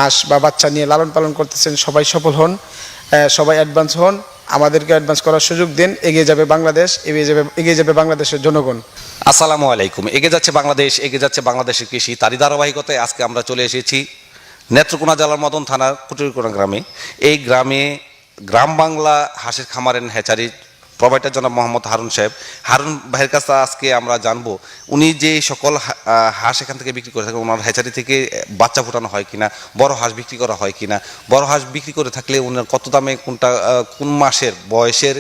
হাঁস বা বাচ্চা নিয়ে লালন পালন করতেছেন সবাই সফল হন, সবাই অ্যাডভান্স হন, আমাদেরকে অ্যাডভান্স করার সুযোগ দিন। এগিয়ে যাবে বাংলাদেশ, এগিয়ে যাবে বাংলাদেশের জনগণ। আসসালামু আলাইকুম। এগিয়ে যাচ্ছে বাংলাদেশ, এগিয়ে যাচ্ছে বাংলাদেশের কৃষি। তারই ধারাবাহিকতায় আজকে আমরা চলে এসেছি নেত্রকোনা জেলার মদন থানার কুটুরিকোনা গ্রামে। এই গ্রামে গ্রাম বাংলা হাঁসের খামারের হ্যাচারি প্রোভাইডার জনাব মোহাম্মদ হারুন সাহেব। হারুন ভাইয়ের কাছে আজকে আমরা জানবো উনি যে সকল হাঁস এখান থেকে বিক্রি করে থাকেন, ওনার হ্যাচারি থেকে বাচ্চা ফোটানো হয় কিনা, বড় হাঁস বিক্রি করা হয় কিনা, বড় হাঁস বিক্রি করে থাকলে ওনার কত দামে কোনটা কোন মাসের বয়সের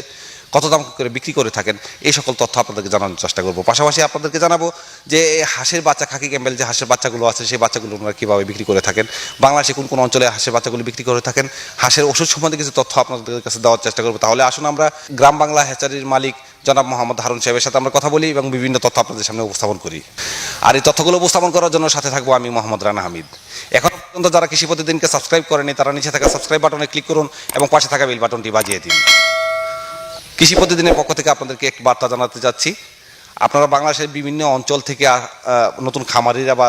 কত দাম করে বিক্রি করে থাকেন, এই সকল তথ্য আপনাদেরকে জানানোর চেষ্টা করবো। পাশাপাশি আপনাদেরকে জানাবো যে হাঁসের বাচ্চা খাকি ক্যাম্বেল যে হাঁসের বাচ্চাগুলো আছে সেই বাচ্চাগুলো ওনারা কীভাবে বিক্রি করে থাকেন, বাংলাদেশে কোন কোন অঞ্চলে হাঁসের বাচ্চাগুলো বিক্রি করে থাকেন, হাঁসের ওষুধ সম্বন্ধে কিছু তথ্য আপনাদের কাছে দেওয়ার চেষ্টা করবো। তাহলে আসুন আমরা গ্রাম বাংলা হ্যাচারির মালিক জনাব মোহাম্মদ হারুন সাহেবের সাথে আমরা কথা বলি এবং বিভিন্ন তথ্য আপনাদের সামনে উপস্থাপন করি। আর এই তথ্যগুলো উপস্থাপন করার জন্য সাথে থাকবো আমি মোহাম্মদ রানা হামিদ। এখন পর্যন্ত যারা কৃষি প্রতিদিনকে সাবস্ক্রাইব করেনি তারা নিচে থাকা সাবস্ক্রাইব বাটনে ক্লিক করুন এবং পাশে থাকা বেল বাটনটি বাজিয়ে দিন। কৃষি প্রতিদিনের পক্ষ থেকে আপনাদেরকে এক বার্তা জানাতে চাচ্ছি, আপনারা বাংলাদেশের বিভিন্ন অঞ্চল থেকে নতুন খামারিরা বা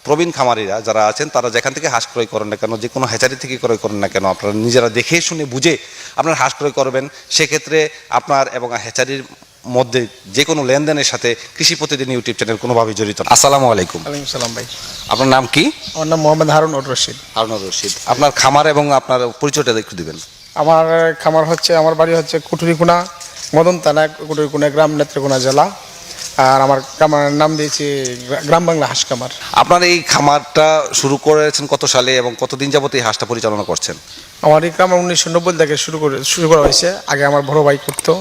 প্রবীণ খামারিরা যারা আছেন তারা যেখান থেকে হাঁস ক্রয় করেন না কেন, যে কোনো হ্যাচারি থেকে ক্রয় করেন না কেন, আপনারা নিজেরা দেখে শুনে বুঝে আপনার হাঁস ক্রয় করবেন। সেক্ষেত্রে আপনার এবং হ্যাচারির মধ্যে যে কোনো লেনদেনের সাথে কৃষি প্রতিদিন ইউটিউব চ্যানেল কোনোভাবেই জড়িত। আসসালামু আলাইকুম। ওয়ালাইকুম সালাম ভাই। আপনার নাম কি? আমার নাম মোহাম্মদ হারুন রশিদ। হারুন রশিদ। আপনার খামার এবং আপনার পরিচয়টা একটু দিবেন। আমার খামার হচ্ছে, আমার বাড়ি হচ্ছে কুটুরিকোনা, মদন থানা, কুটুরিকোনা গ্রাম, নেত্রকোনা জেলা। আর আমার খামারের নাম দিয়েছি গ্রাম বাংলা হাঁস খামার। আপনার এই খামারটা শুরু করেছেন কত সালে এবং কতদিন যাবত এই হাঁসটা পরিচালনা করছেন? আমার এই খামার 1990 থেকে শুরু করা হয়েছে। আগে আমার বড় ভাই করতো,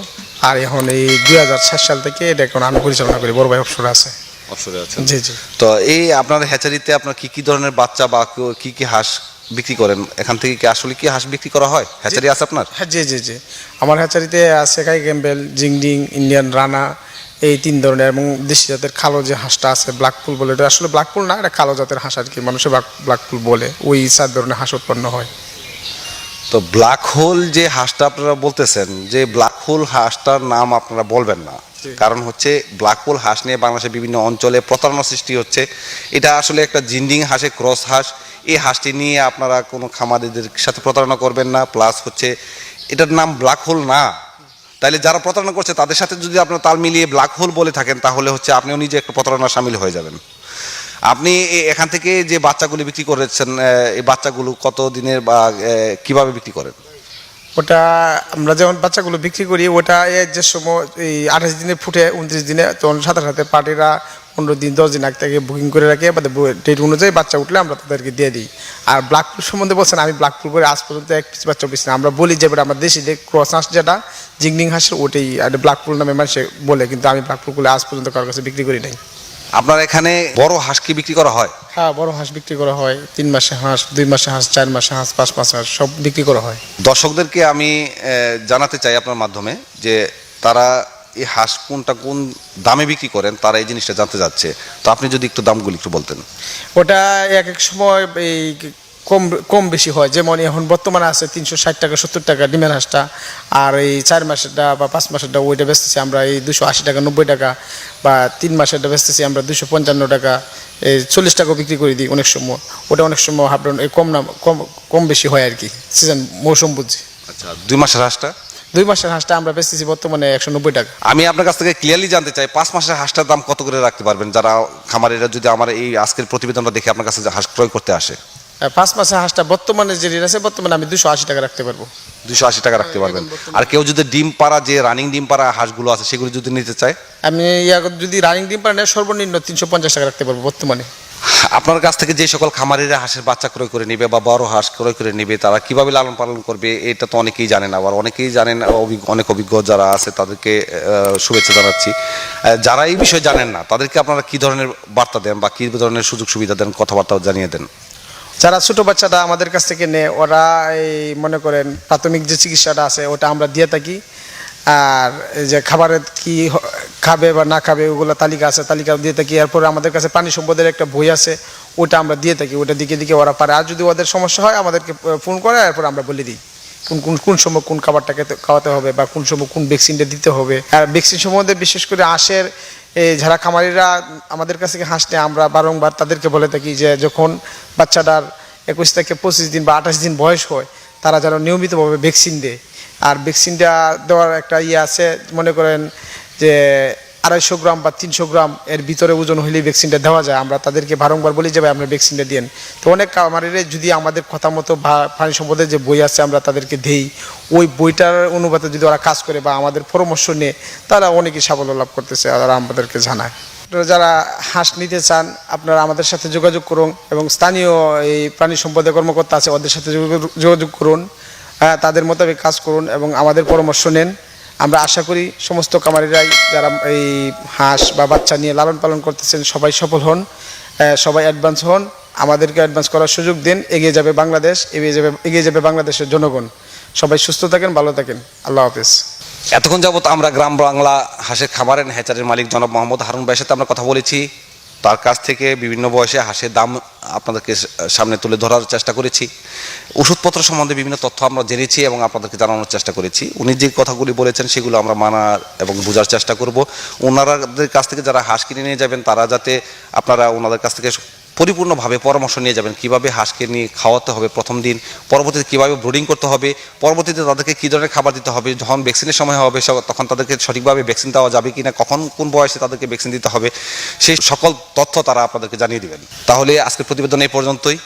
আর এখন এই 2007 সাল থেকে এটা এখন আমি পরিচালনা করি। বড় ভাই অবসরে আছে। অবসরে আছেন? জি জি। তো এই আপনার হ্যাচারিতে আপনার কি কি ধরনের বাচ্চা বা কি কি হাঁস বিক্রি করেন? এখান থেকে কি আসলে কি হাঁস বিক্রি করা হয়? হ্যাচারি আছে আপনার? হ্যাঁ জি জি জি। আমার হ্যাচারিতে আছে খাকি ক্যাম্বেল, জিংডিং, ইন্ডিয়ান রানা, এই 3 ধরনের, এবং দেশি জাতের কালো যে হাঁসটা আছে ব্ল্যাকপুল বলে, এটা আসলে ব্ল্যাকপুল না, এটা কালো জাতের হাঁস আর কি, মানুষের ব্ল্যাকপুল বলে। ওই 4 ধরনের হাঁস উৎপন্ন হয়। তো ব্ল্যাক হোল যে হাঁসটা আপনারা বলতেছেন, যে ব্ল্যাক হোল হাঁসটার নাম আপনারা বলবেন না, কারণ হচ্ছে ব্ল্যাক হোল হাঁস নিয়ে বাংলাদেশের বিভিন্ন অঞ্চলে প্রতারণা সৃষ্টি হচ্ছে। এটা আসলে একটা জিন্ডিং হাঁসের ক্রস হাঁস। এই হাঁসটি নিয়ে আপনারা কোনো খামারিদের সাথে প্রতারণা করবেন না। প্লাস হচ্ছে এটার নাম ব্ল্যাক হোল না। তাইলে যারা প্রতারণা করছে তাদের সাথে যদি আপনারা তাল মিলিয়ে ব্ল্যাক হোল বলে থাকেন, তাহলে হচ্ছে আপনিও নিজে একটা প্রতারণা সামিল হয়ে যাবেন। আপনি এখান থেকে যে বাচ্চাগুলো বিক্রি করেছেন, এই বাচ্চাগুলো কত দিনের বা কিভাবে বিক্রি করেন? ওটা আমরা যেমন বাচ্চাগুলো বিক্রি করি, ওটা যে সময় এই 28 দিনে ফুটে, 29 দিনে, তখন সাথে সাথে পার্টিরা 15 দিন 10 দিন আগে থেকে বুকিং করে রাখি, ডেট অনুযায়ী বাচ্চা উঠলে আমরা তাদেরকে দিয়ে দিই। আর ব্ল্যাকপুল সম্বন্ধে বলছেন, আমি ব্ল্যাকপুল করে আজ পর্যন্ত এক পিস বাচ্চা পিস না। আমরা বলি যে আমরা দেশি ক্রস হাঁস যেটা জিংডিং হাঁসের, ওটাই ব্ল্যাকপুল নামে মানুষে বলে, কিন্তু আমি ব্ল্যাকপুল করে আজ পর্যন্ত কারোর কাছে বিক্রি করি নাই। আপনার এখানে বড় হাঁস কি বিক্রি করা হয়? হ্যাঁ, বড় হাঁস বিক্রি করা হয়। 3 মাসে হাঁস, 2 মাসে হাঁস, 4 মাসে হাঁস, 5 মাসে হাঁস, সব বিক্রি করা হয়। দর্শকদেরকে আমি জানাতে চাই আপনার মাধ্যমে যে তারা এই হাঁস কোনটা কোন দামে বিক্রি করেন, তারা এই জিনিসটা জানতে যাচ্ছে। তো আপনি যদি একটু দামগুলো একটু বলতেন। ওটা এক এক সময় এই কম বেশি হয়। যেমন এখন বর্তমানে আছে 360 টাকা 70 টাকা ডিমের হাঁসটা, আর এই 4 মাসেরটা বা 5 মাসেরটা ওইটা বেচতেছি আমরা এই 280 টাকা 90 টাকা, বা 3 মাসেরটা বেচতেছি আমরা 255 টাকা, এই 40 টাকাও বিক্রি করে দিই অনেক সময়। ওটা অনেক সময় হাফ ডাউন কম বেশি হয় আর কি, সিজন মৌসুম বুঝছি। আচ্ছা, 2 মাসের হাঁসটা? 2 মাসের হাঁসটা আমরা বেচতেছি বর্তমানে 190 টাকা। আমি আপনার কাছ থেকে ক্লিয়ারলি জানতে চাই 5 মাসের হাঁসটার দাম কত করে রাখতে পারবেন, যারা খামারিরা যদি আমার এই আজকের প্রতিবেদনটা দেখে আপনার কাছে হাঁস ক্রয় করতে আসে? 5 মাসের হাঁসটা বর্তমানে যে রেট আছে, বর্তমানে আমি 280 টাকা রাখতে পারবো। 280 টাকা রাখতে পারবেন। আর কেউ যদি ডিম পাড়া, যে রানিং ডিম পাড়া হাঁসগুলো আছে, সেগুলো যদি নিতে চায়? আমি যদি রানিং ডিম পাড়া নেয়, সর্বনিম্ন 350 টাকা রাখতে পারবো বর্তমানে। আপনার কাছ থেকে যে সকল খামারিরা হাঁসের বাচ্চা ক্রয় করে নেবে বা বড় হাঁস ক্রয় করে নেবে, তারা কিভাবে লালন পালন করবে এটা তো অনেকেই জানেন। আবার অনেকেই জানেন, অনেক অভিজ্ঞ যারা আছে তাদেরকে শুভেচ্ছা জানাচ্ছি। যারা এই বিষয়ে জানেন না, তাদেরকে আপনারা কি ধরনের বার্তা দেন বা কি ধরনের সুযোগ সুবিধা দেন, কথাবার্তা জানিয়ে দেন? যারা ছোটো বাচ্চাটা আমাদের কাছ থেকে নেয়, ওরা এই মনে করেন প্রাথমিক যে চিকিৎসাটা আছে ওটা আমরা দিয়ে থাকি। আর যে খাবারের কি খাবে বা না খাবে ওগুলো তালিকা আছে, তালিকা দিয়ে থাকি। এরপরে আমাদের কাছে প্রাণী সম্পদের একটা বই আছে, ওটা আমরা দিয়ে থাকি। ওটা দিকে ওরা পারে। আর যদি ওদের সমস্যা হয় আমাদেরকে ফোন করে, এরপর আমরা বলে দিই কোন সময় কোন খাবারটাকে খাওয়াতে হবে বা কোন সময় কোন ভ্যাকসিনটা দিতে হবে। আর ভ্যাকসিন সম্বন্ধে বিশেষ করে হাঁসের যারা খামারিরা আমাদের কাছ থেকে হাঁস নেয়, আমরা বারংবার তাদেরকে বলে থাকি যে যখন বাচ্চাটার 21 থেকে 25 দিন বা 28 দিন বয়স হয় তারা যেন নিয়মিতভাবে ভ্যাকসিন দেয়। আর ভ্যাকসিনটা দেওয়ার একটা আছে, মনে করেন যে 250 গ্রাম বা 300 গ্রাম এর ভিতরে ওজন হলেই ভ্যাকসিনটা দেওয়া যায়। আমরা তাদেরকে বারংবার বলি যে ভাই আপনার ভ্যাকসিনটা দিন। তো অনেক খামারিরা যদি আমাদের কথা মতো প্রাণী সম্পদের যে বই আছে আমরা তাদেরকে দেই, ওই বইটার অনুপাতে যদি ওরা কাজ করে বা আমাদের পরামর্শ নেয়, তারা অনেকেই সাফল্য লাভ করতেছে আর আমাদেরকে জানায়। যারা হাঁস নিতে চান আপনারা আমাদের সাথে যোগাযোগ করুন এবং স্থানীয় এই প্রাণী সম্পদের কর্মকর্তা আছে ওদের সাথে যোগাযোগ করুন, তাদের মোতাবেক কাজ করুন এবং আমাদের পরামর্শ নেন। আমরা আশা করি সমস্ত খামারিরাই যারা এই হাঁস বা বাচ্চা নিয়ে লালন পালন করতেছেন সবাই সফল হন, সবাই অ্যাডভান্স হন, আমাদেরকে অ্যাডভান্স করার সুযোগ দিন। এগিয়ে যাবে বাংলাদেশ, এগিয়ে যাবে বাংলাদেশের জনগণ। সবাই সুস্থ থাকেন, ভালো থাকেন। আল্লাহ হাফেজ। এতক্ষণ যাবত আমরা গ্রাম বাংলা হাঁসের খামার এন্ড হ্যাচারির মালিক জনাব মোহাম্মদ হারুন ভাইয়ের সাথে আমরা কথা বলেছি। তার কাছ থেকে বিভিন্ন বয়সে হাঁসের দাম আপনাদেরকে সামনে তুলে ধরার চেষ্টা করেছি। ওষুধপত্র সম্বন্ধে বিভিন্ন তথ্য আমরা জেনেছি এবং আপনাদেরকে জানানোর চেষ্টা করেছি। উনি যে কথাগুলি বলেছেন সেগুলো আমরা মানার এবং বোঝার চেষ্টা করব। ওনাদের কাছ থেকে যারা হাঁস কিনে নিয়ে যাবেন তারা যাতে আপনারা ওনাদের কাছ থেকে পরিপূর্ণভাবে পরামর্শ নিয়ে যাবেন কীভাবে হাঁসকে নিয়ে খাওয়াতে হবে প্রথম দিন, পরবর্তীতে কীভাবে ব্রুডিং করতে হবে, পরবর্তীতে তাদেরকে কী ধরনের খাবার দিতে হবে, যখন ভ্যাকসিনের সময় হবে তখন তাদেরকে সঠিকভাবে ভ্যাকসিন দেওয়া যাবে কি না, কখন কোন বয়সে তাদেরকে ভ্যাকসিন দিতে হবে, সেই সকল তথ্য তারা আপনাদেরকে জানিয়ে দেবেন। তাহলে আজকের প্রতিবেদন এই পর্যন্তই।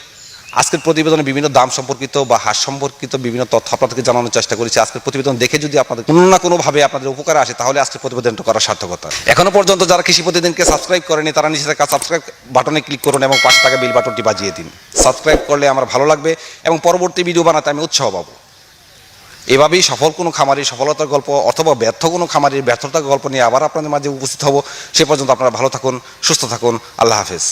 আজকের প্রতিবেদনে বিভিন্ন দাম সম্পর্কিত বা হাঁস সম্পর্কিত বিভিন্ন তথ্য আপনাদেরকে জানানোর চেষ্টা করেছি। আজকের প্রতিবেদন দেখে যদি আপনাদের কোনো না কোনোভাবে আপনাদের উপকারে আসে তাহলে আজকের প্রতিবেদনটা করার সার্থকতা। এখনো পর্যন্ত যারা কৃষি প্রতিদিনকে সাবস্ক্রাইব করেনি তারা নিচে থাকা সাবস্ক্রাইব বাটনে ক্লিক করুন এবং পাশে থাকা বেল বাটনটি বাজিয়ে দিন। সাবস্ক্রাইব করলে আমার ভালো লাগবে এবং পরবর্তী ভিডিও বানাতে আমি উৎসাহ পাবো। এভাবেই সফল কোনো খামারির সফলতার গল্প অথবা ব্যর্থ কোনো খামারির ব্যর্থতার গল্প নিয়ে আবার আপনাদের মাঝে উপস্থিত হব। সে পর্যন্ত আপনারা ভালো থাকুন, সুস্থ থাকুন। আল্লাহ হাফেজ।